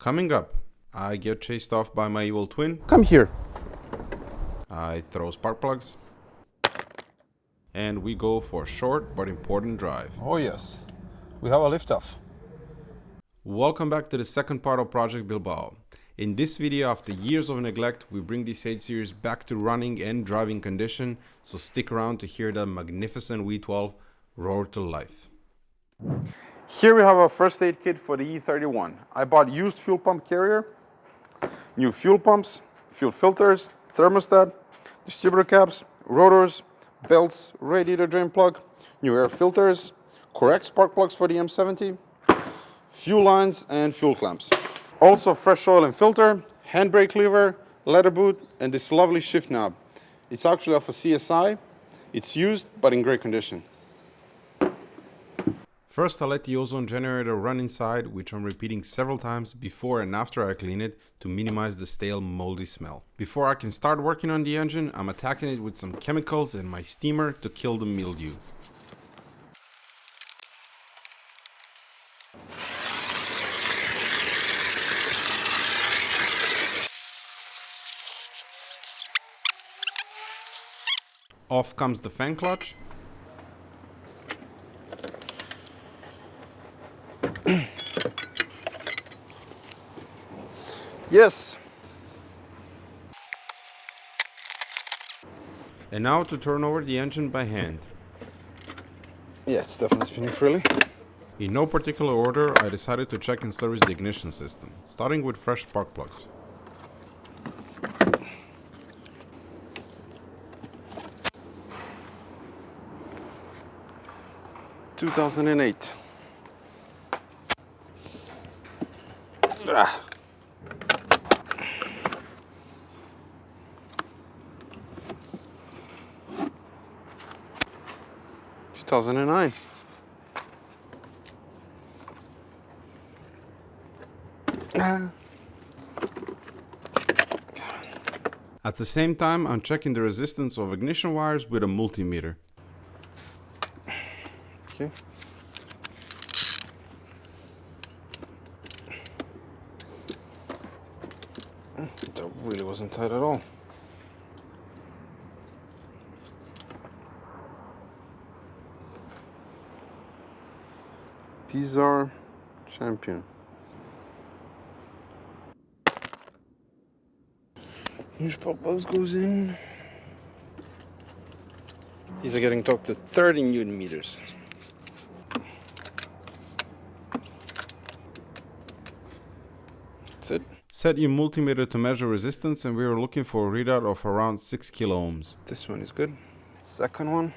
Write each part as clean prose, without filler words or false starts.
Coming up, I get chased off by my evil twin. Come here. I throw spark plugs. And we go for a short but important drive. Oh yes, we have a liftoff. Welcome back to the second part of Project Bilbao. In this video, after years of neglect, we bring this 8 Series back to running and driving condition, so stick around to hear the magnificent V12 roar to life. Here we have a first aid kit for the E31. I bought used fuel pump carrier, new fuel pumps, fuel filters, thermostat, distributor caps, rotors, belts, radiator drain plug, new air filters, correct spark plugs for the M70, fuel lines and fuel clamps. Also fresh oil and filter, handbrake lever, leather boot, and this lovely shift knob. It's actually off a CSI. It's used, but in great condition. First, I let the ozone generator run inside, which I'm repeating several times before and after I clean it to minimize the stale, moldy smell. Before I can start working on the engine, I'm attacking it with some chemicals and my steamer to kill the mildew. Off comes the fan clutch. Yes. And now to turn over the engine by hand. Yeah, it's definitely spinning freely. In no particular order, I decided to check and service the ignition system, starting with fresh spark plugs. Two 2008. Ah. 2009. At the same time, I'm checking the resistance of ignition wires with a multimeter. Okay. That really wasn't tight at all. These are Champion. New spark plugs goes in. These are getting torqued to 30 Newton meters. That's it. Set your multimeter to measure resistance and we were looking for a readout of around 6 kilo ohms. This one is good. Second one.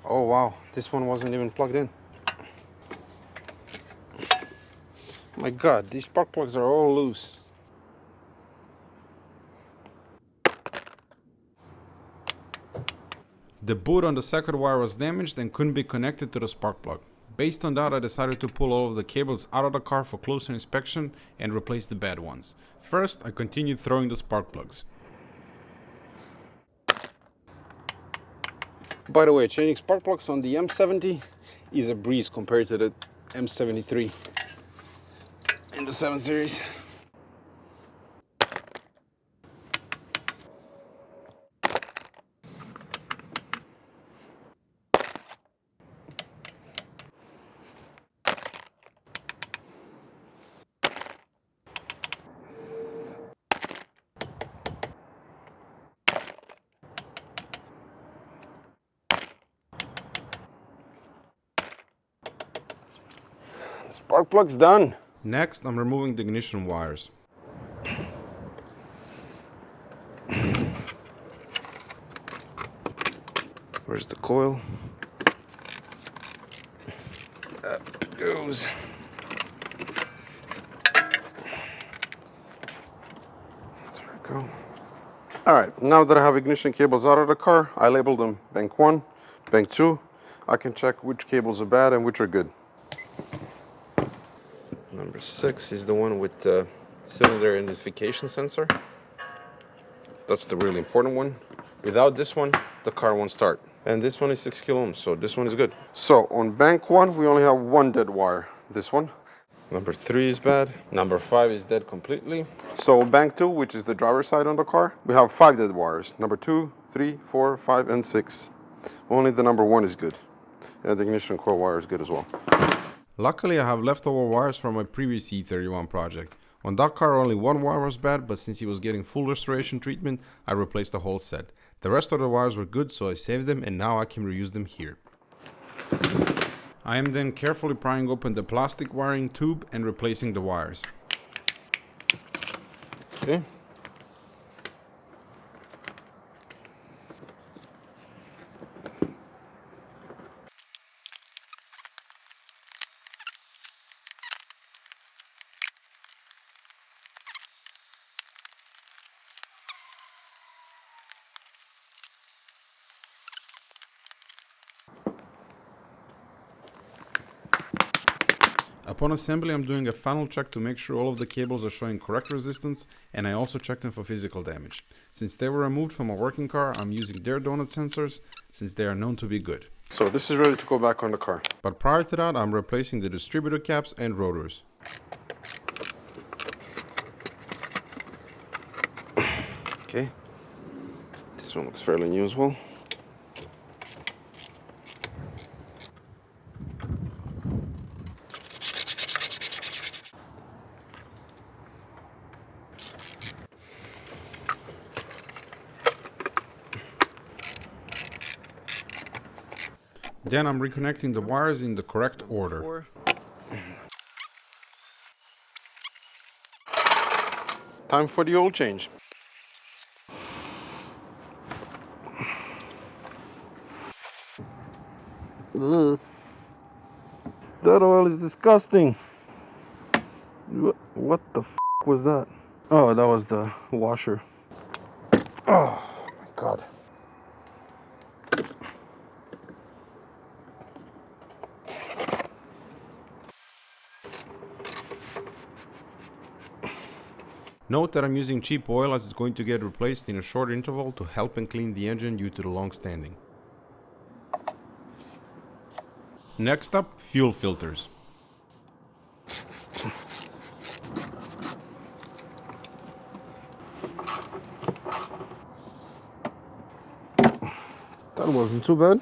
Oh wow, this one wasn't even plugged in. My God, these spark plugs are all loose. The boot on the second wire was damaged and couldn't be connected to the spark plug. Based on that, I decided to pull all of the cables out of the car for closer inspection and replace the bad ones. First, I continued throwing the spark plugs. By the way, changing spark plugs on the M70 is a breeze compared to the M73 in the 7 Series. Spark plug's done. Next, I'm removing the ignition wires. Where's the coil? That goes. There we go. All right, now that I have ignition cables out of the car, I labeled them bank 1, bank 2. I can check which cables are bad and which are good. Number 6 is the one with the cylinder identification sensor. That's the really important one. Without this one, the car won't start. And this one is 6 kilo ohms, so this one is good. So on bank 1, we only have one dead wire. This one. Number 3 is bad. Number 5 is dead completely. So bank 2, which is the driver's side on the car, we have 5 dead wires. Number 2, 3, 4, 5, and 6. Only the number 1 is good. And the ignition coil wire is good as well. Luckily, I have leftover wires from my previous E31 project. On that car, only one wire was bad, but since he was getting full restoration treatment, I replaced the whole set. The rest of the wires were good, so I saved them, and now I can reuse them here. I am then carefully prying open the plastic wiring tube and replacing the wires. Okay. Upon assembly, I'm doing a final check to make sure all of the cables are showing correct resistance, and I also check them for physical damage. Since they were removed from a working car, I'm using their donut sensors, since they are known to be good. So this is ready to go back on the car. But prior to that, I'm replacing the distributor caps and rotors. Okay. This one looks fairly new as well. Then I'm reconnecting the wires in the correct order. Time for the oil change. Ugh. That oil is disgusting. What the f was that? Oh, that was the washer. Oh my God. Note that I'm using cheap oil as it's going to get replaced in a short interval to help and clean the engine due to the long standing. Next up, fuel filters. That wasn't too bad.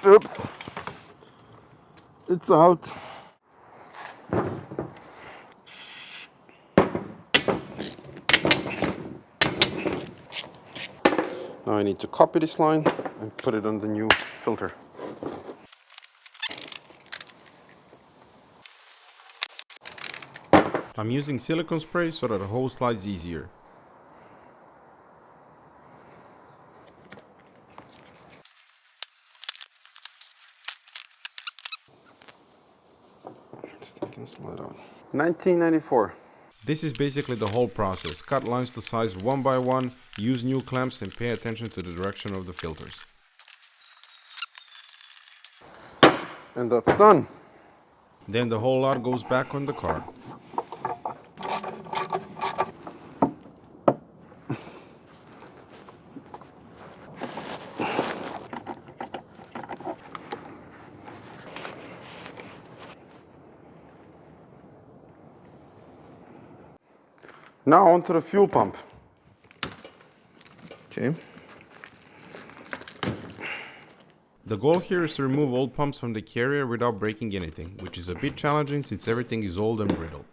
Oops. It's out. Now I need to copy this line and put it on the new filter. I'm using silicone spray so that the hose slides easier. Slide out. 1994. This is basically the whole process. Cut lines to size one by one, use new clamps and pay attention to the direction of the filters. And that's done. Then the whole lot goes back on the car. Now onto the fuel pump. Okay. The goal here is to remove old pumps from the carrier without breaking anything, which is a bit challenging since everything is old and brittle.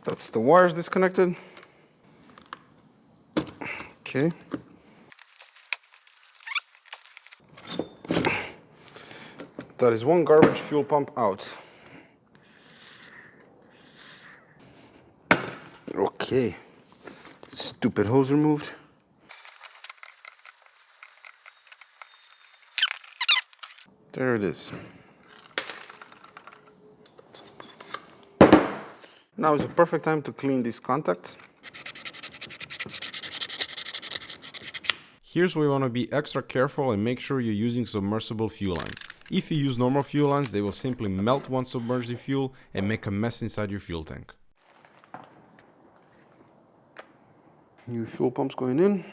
That's the wires disconnected. Okay. That is one garbage fuel pump out. Okay. Stupid hose removed. There it is. Now is the perfect time to clean these contacts. Here's where you want to be extra careful and make sure you're using submersible fuel lines. If you use normal fuel lines, they will simply melt once submerged in fuel and make a mess inside your fuel tank. New fuel pumps going in.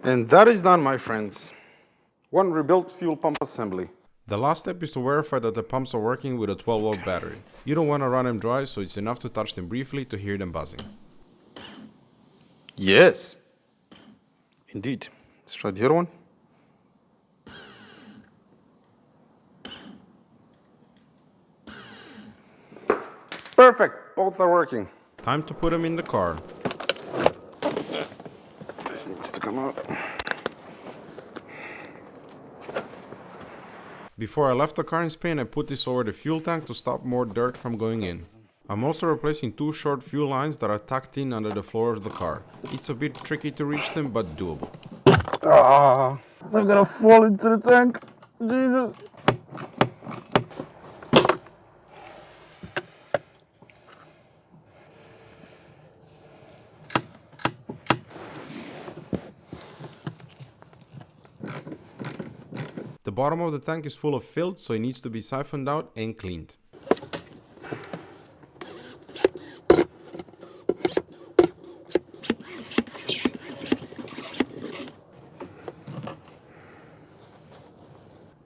And that is done, my friends. One rebuilt fuel pump assembly. The last step is to verify that the pumps are working with a 12-volt battery. You don't want to run them dry, so it's enough to touch them briefly to hear them buzzing. Yes. Indeed. Let's try the other one. Perfect. Both are working. Time to put them in the car. This needs to come out. Before I left the car in Spain, I put this over the fuel tank to stop more dirt from going in. I'm also replacing two short fuel lines that are tucked in under the floor of the car. It's a bit tricky to reach them, but doable. Ah, I'm gonna fall into the tank. Jesus. The bottom of the tank is full of filth, so it needs to be siphoned out and cleaned.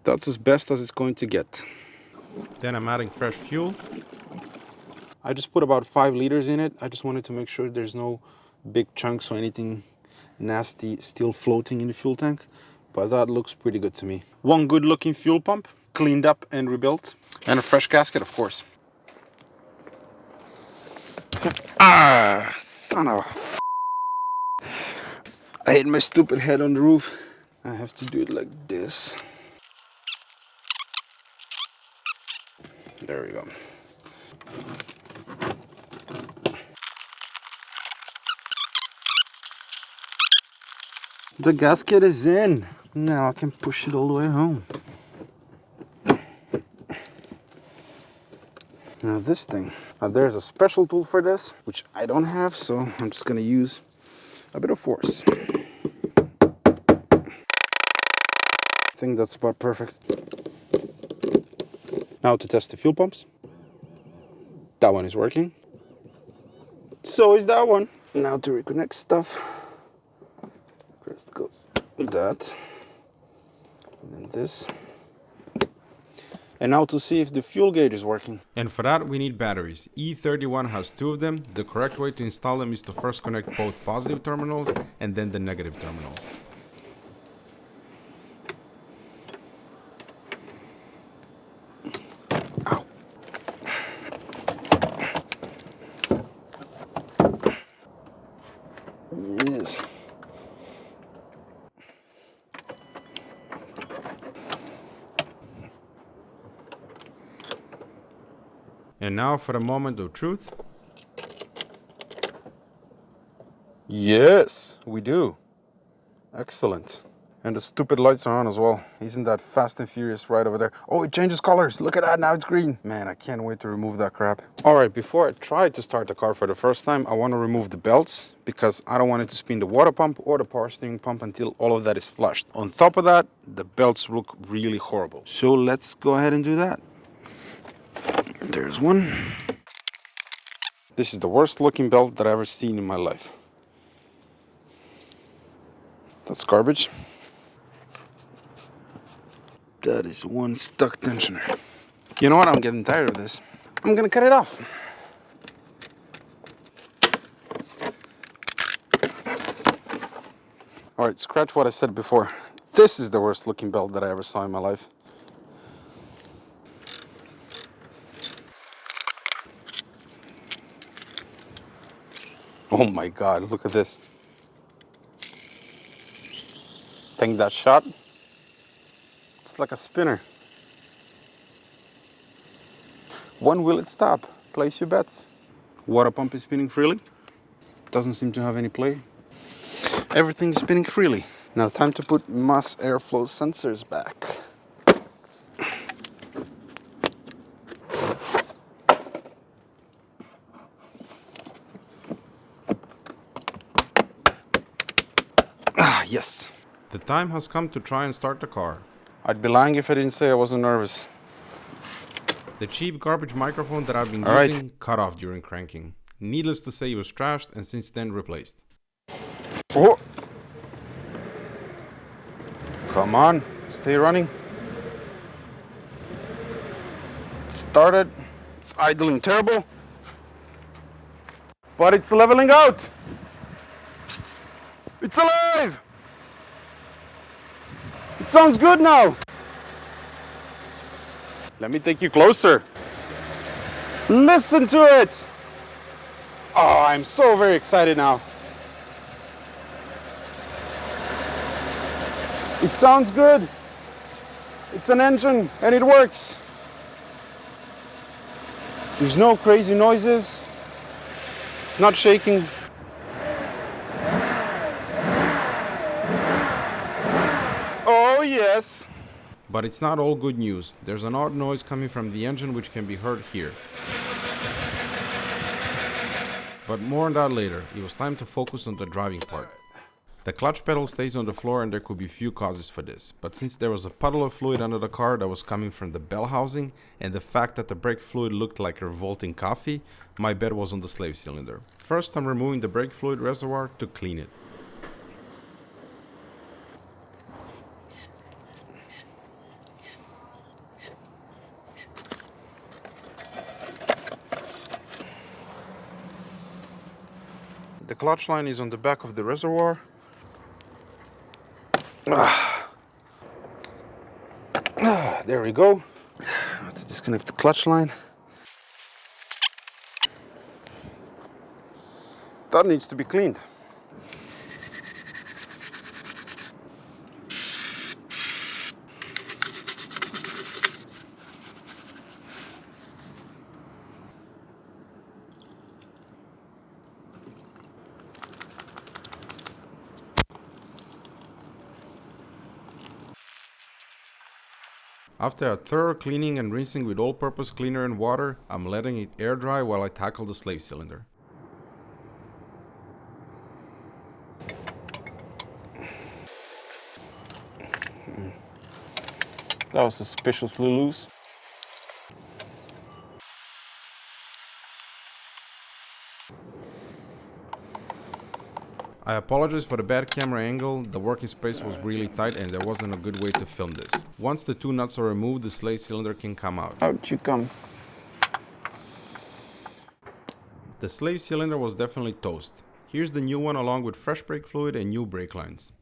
That's as best as it's going to get. Then I'm adding fresh fuel. I just put about 5 liters in it. I just wanted to make sure there's no big chunks or anything nasty still floating in the fuel tank. But that looks pretty good to me. One good looking fuel pump, cleaned up and rebuilt. And a fresh gasket, of course. Ah, son of a... I hit my stupid head on the roof. I have to do it like this. There we go. The gasket is in. Now I can push it all the way home. Now this thing. Now there's a special tool for this, which I don't have, so I'm just gonna use a bit of force. I think that's about perfect. Now to test the fuel pumps. That one is working. So is that one. Now to reconnect stuff. First goes that. And then this. And now to see if the fuel gauge is working. And for that we need batteries. E31 has 2 of them. The correct way to install them is to first connect both positive terminals and then the negative terminals. Ow. Yes. And now for the moment of truth. Yes, we do. Excellent. And the stupid lights are on as well. Isn't that Fast and Furious right over there? Oh, it changes colors. Look at that, now it's green. Man, I can't wait to remove that crap. All right, before I try to start the car for the first time, I want to remove the belts because I don't want it to spin the water pump or the power steering pump until all of that is flushed. On top of that, the belts look really horrible. So let's go ahead and do that. There's one. This is the worst looking belt that I've ever seen in my life. That's garbage. That is one stuck tensioner. You know what? I'm getting tired of this. I'm gonna cut it off. All right, scratch what I said before. This is the worst looking belt that I ever saw in my life. Oh my God, look at this. Think that shot? It's like a spinner. When will it stop? Place your bets. Water pump is spinning freely. Doesn't seem to have any play. Everything is spinning freely. Now time to put mass airflow sensors back. Ah, yes. The time has come to try and start the car. I'd be lying if I didn't say I wasn't nervous. The cheap garbage microphone that I've been All using cut off during cranking. Needless to say, it was trashed and since then replaced. Oh. Come on, stay running. Started. It's idling terrible. But it's leveling out. It's alive. It sounds good now. Let me take you closer. Listen to it. Oh, I'm so very excited now. It sounds good. It's an engine and it works. There's no crazy noises. It's not shaking. Oh, yes. But it's not all good news. There's an odd noise coming from the engine which can be heard here. But more on that later. It was time to focus on the driving part. The clutch pedal stays on the floor and there could be few causes for this. But since there was a puddle of fluid under the car that was coming from the bell housing and the fact that the brake fluid looked like a revolting coffee, my bet was on the slave cylinder. First, I'm removing the brake fluid reservoir to clean it. The clutch line is on the back of the reservoir. There we go. Now to disconnect the clutch line. That needs to be cleaned. After a thorough cleaning and rinsing with all-purpose cleaner and water, I'm letting it air dry while I tackle the slave cylinder. That was suspiciously loose. I apologize for the bad camera angle. The working space was really tight and there wasn't a good way to film this. Once the two nuts are removed, the slave cylinder can come out. Out you come. The slave cylinder was definitely toast. Here's the new one along with fresh brake fluid and new brake lines.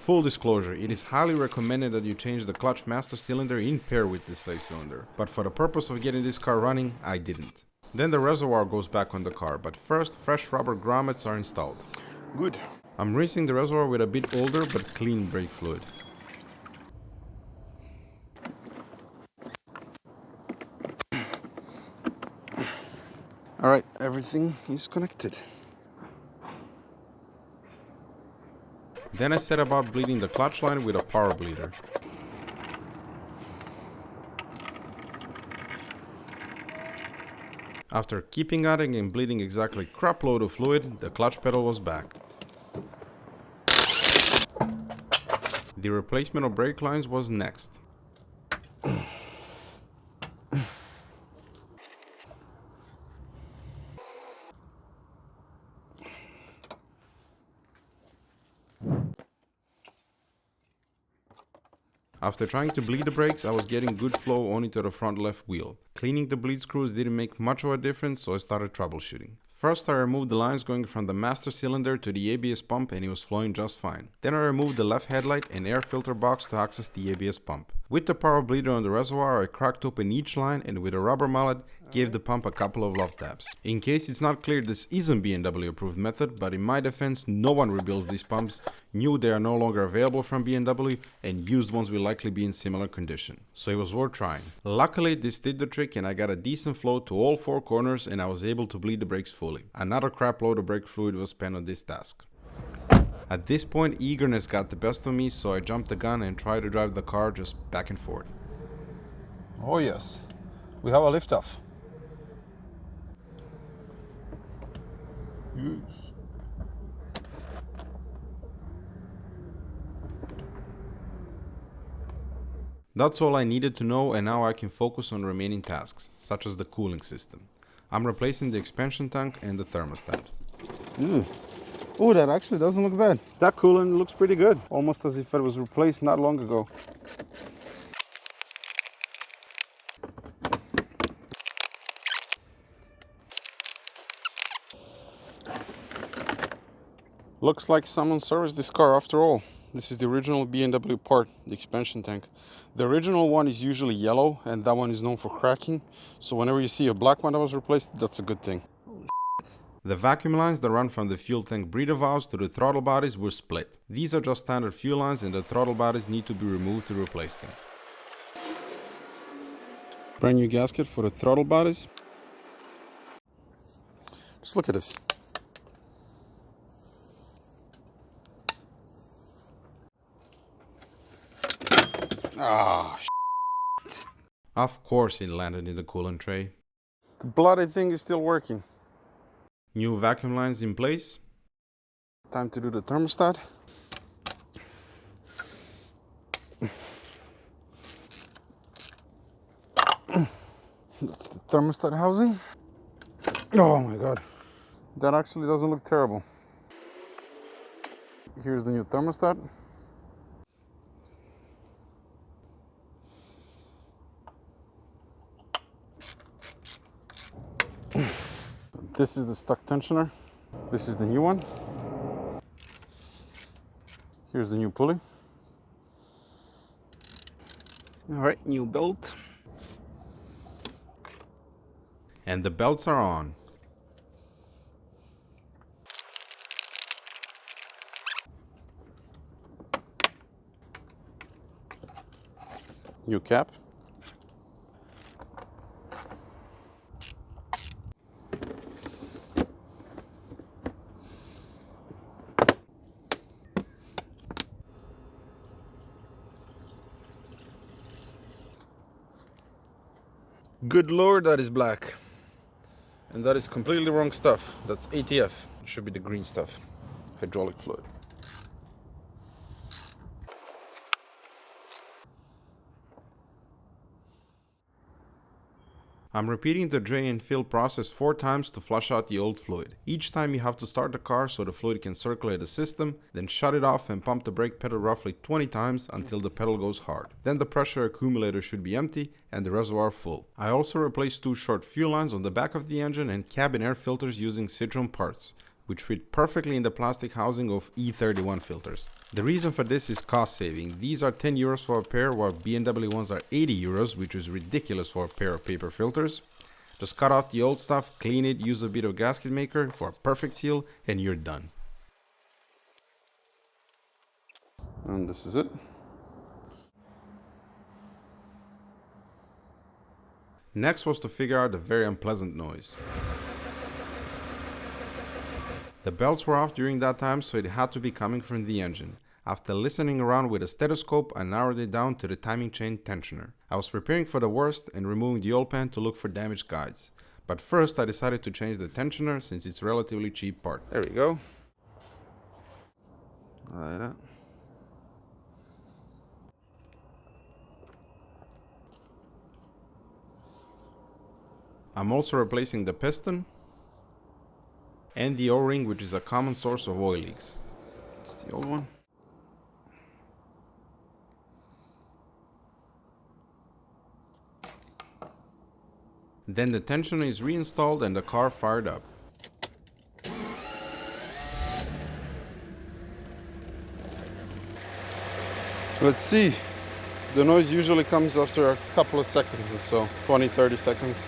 Full disclosure, it is highly recommended that you change the clutch master cylinder in pair with the slave cylinder. But for the purpose of getting this car running, I didn't. Then the reservoir goes back on the car, but first fresh rubber grommets are installed. Good. I'm rinsing the reservoir with a bit older but clean brake fluid. All right, everything is connected. Then I set about bleeding the clutch line with a power bleeder. After keeping at it and bleeding exactly crap load of fluid, the clutch pedal was back. The replacement of brake lines was next. After trying to bleed the brakes, I was getting good flow only to the front left wheel. Cleaning the bleed screws didn't make much of a difference, so I started troubleshooting. First, I removed the lines going from the master cylinder to the ABS pump and it was flowing just fine. Then I removed the left headlight and air filter box to access the ABS pump. With the power bleeder on the reservoir, I cracked open each line and with a rubber mallet gave the pump a couple of love taps. In case it's not clear, this isn't BMW approved method, but in my defense, no one rebuilds these pumps, knew they are no longer available from BMW, and used ones will likely be in similar condition. So it was worth trying. Luckily, this did the trick and I got a decent flow to all four corners and I was able to bleed the brakes fully. Another crap load of brake fluid was spent on this task. At this point, eagerness got the best of me, so I jumped the gun and tried to drive the car just back and forth. Oh yes, we have a liftoff. Yes. That's all I needed to know, and now I can focus on remaining tasks, such as the cooling system. I'm replacing the expansion tank and the thermostat. Oh, that actually doesn't look bad. That coolant looks pretty good, almost as if it was replaced not long ago. Looks like someone serviced this car after all. This is the original BMW part, the expansion tank. The original one is usually yellow and that one is known for cracking. So whenever you see a black one that was replaced, that's a good thing. The vacuum lines that run from the fuel tank breather valves to the throttle bodies were split. These are just standard fuel lines and the throttle bodies need to be removed to replace them. Brand new gasket for the throttle bodies. Just look at this. Ah, Of course it landed in the coolant tray. the bloody thing is still working. New vacuum lines in place. Time to do the thermostat. That's the thermostat housing. Oh my god. That actually doesn't look terrible. Here's the new thermostat. This is the stock tensioner. This is the new one. Here's the new pulley. All right, new belt. And the belts are on. New cap. Good lord, that is black. And that is completely wrong stuff. That's ATF. It should be the green stuff. Hydraulic fluid. I'm repeating the drain and fill process 4 times to flush out the old fluid. Each time you have to start the car so the fluid can circulate the system, then shut it off and pump the brake pedal roughly 20 times until the pedal goes hard. Then the pressure accumulator should be empty and the reservoir full. I also replaced 2 short fuel lines on the back of the engine and cabin air filters using Citroen parts, which fit perfectly in the plastic housing of E31 filters. The reason for this is cost saving. These are 10 euros for a pair, while BMW ones are 80 euros, which is ridiculous for a pair of paper filters. Just cut out the old stuff, clean it, use a bit of gasket maker for a perfect seal, and you're done. And this is it. Next was to figure out the very unpleasant noise. The belts were off during that time, so it had to be coming from the engine. After listening around with a stethoscope, I narrowed it down to the timing chain tensioner. I was preparing for the worst and removing the oil pan to look for damaged guides. But first I decided to change the tensioner since it's a relatively cheap part. There we go. Like that. I'm also replacing the piston and the O-ring, which is a common source of oil leaks. It's the old one. Then the tensioner is reinstalled and the car fired up. Let's see. The noise usually comes after a couple of seconds or so, 20, 30 seconds.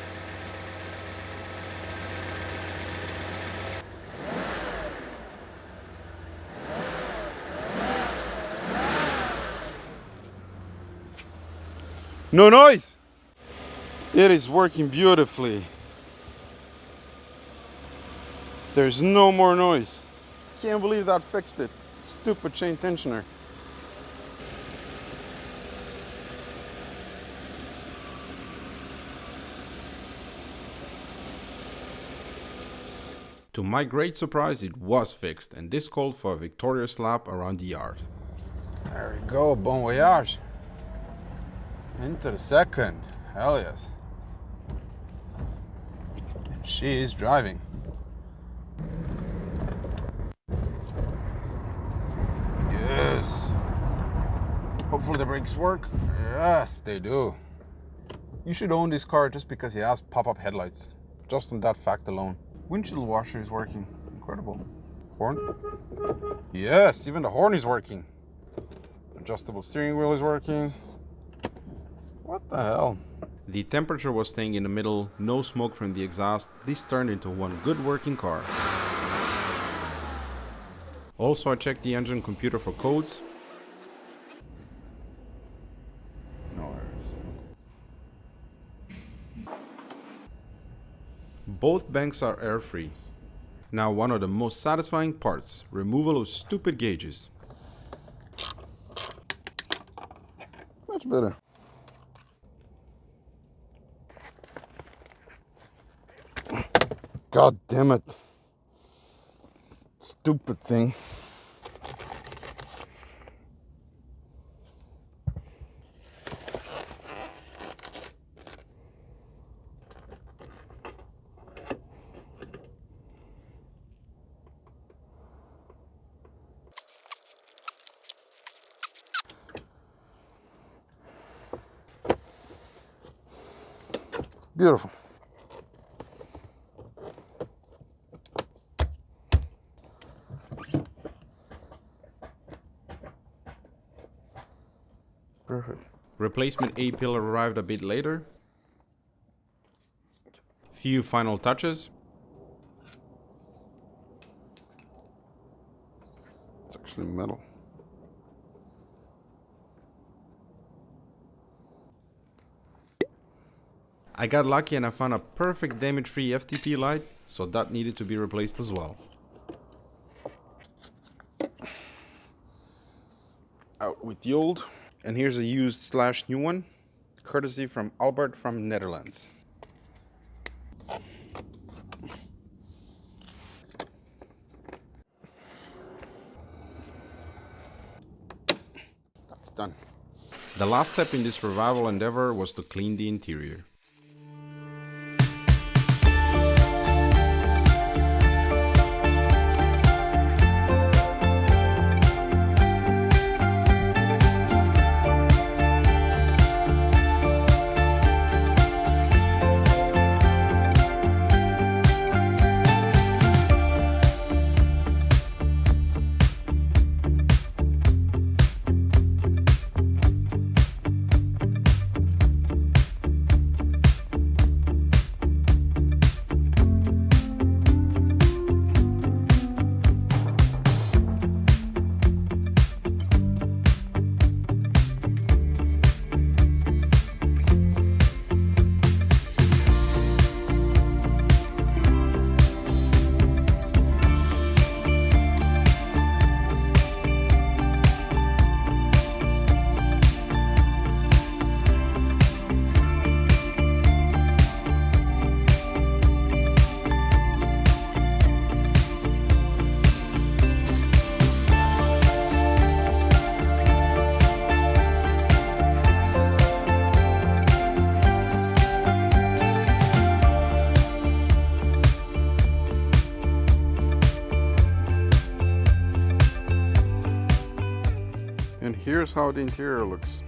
No noise! It is working beautifully. There's no more noise. Can't believe that fixed it. Stupid chain tensioner. To my great surprise, it was fixed, and this called for a victorious lap around the yard. There we go, bon voyage. Into the second, hell yes. And she is driving. Yes. Hopefully the brakes work. Yes, they do. You should own this car just because it has pop-up headlights. Just on that fact alone. Windshield washer is working. Incredible. Horn? Yes, even the horn is working. Adjustable steering wheel is working. What the hell? The temperature was staying in the middle, no smoke from the exhaust. This turned into one good working car. Also, I checked the engine computer for codes. No errors. Both banks are air-free. Now, one of the most satisfying parts, removal of stupid gauges. Much better. God damn it. Stupid thing. Beautiful. Perfect. Replacement A-pillar arrived a bit later. Few final touches. It's actually metal. I got lucky and I found a perfect damage-free FTP light, so that needed to be replaced as well. Out with the old. And here's a used / new one, courtesy from Albert from Netherlands. That's done. The last step in this revival endeavor was to clean the interior. And here's how the interior looks.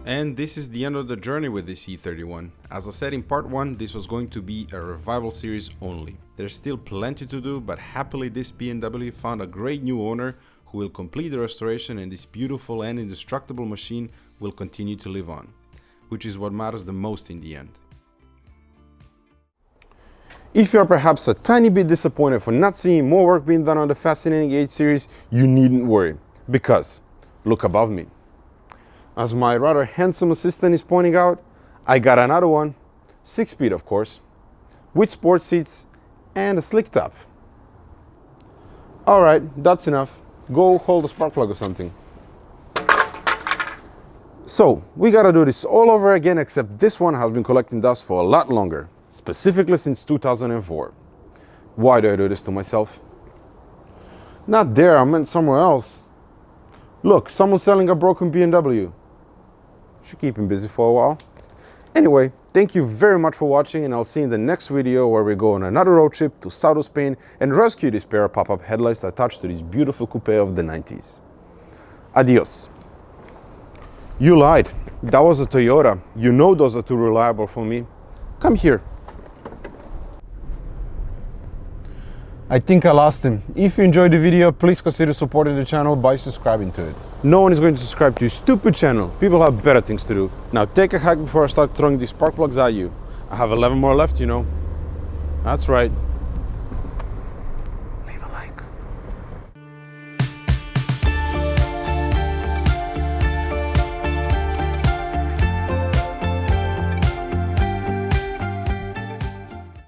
And this is the end of the journey with this E31. As I said in part 1, this was going to be a revival series only. There's still plenty to do, but happily this BMW found a great new owner who will complete the restoration, and this beautiful and indestructible machine will continue to live on, which is what matters the most in the end. If you're perhaps a tiny bit disappointed for not seeing more work being done on the fascinating 8 Series, you needn't worry, because look above me. As my rather handsome assistant is pointing out, I got another one, 6-speed of course, with sports seats and a slick top. Alright, that's enough. Go hold a spark plug or something. So, we gotta do this all over again, except this one has been collecting dust for a lot longer, specifically since 2004. Why do I do this to myself? Not there, I meant somewhere else. Look, someone's selling a broken BMW. Should keep him busy for a while. Anyway, thank you very much for watching, and I'll see you in the next video where we go on another road trip to south of Spain and rescue this pair of pop-up headlights attached to this beautiful coupe of the 90s. Adios. You lied. That was a Toyota. You know those are too reliable for me. Come here. I think I lost him. If you enjoyed the video, please consider supporting the channel by subscribing to it. No one is going to subscribe to your stupid channel. People have better things to do. Now take a hike before I start throwing these spark plugs at you. I have 11 more left, you know. That's right.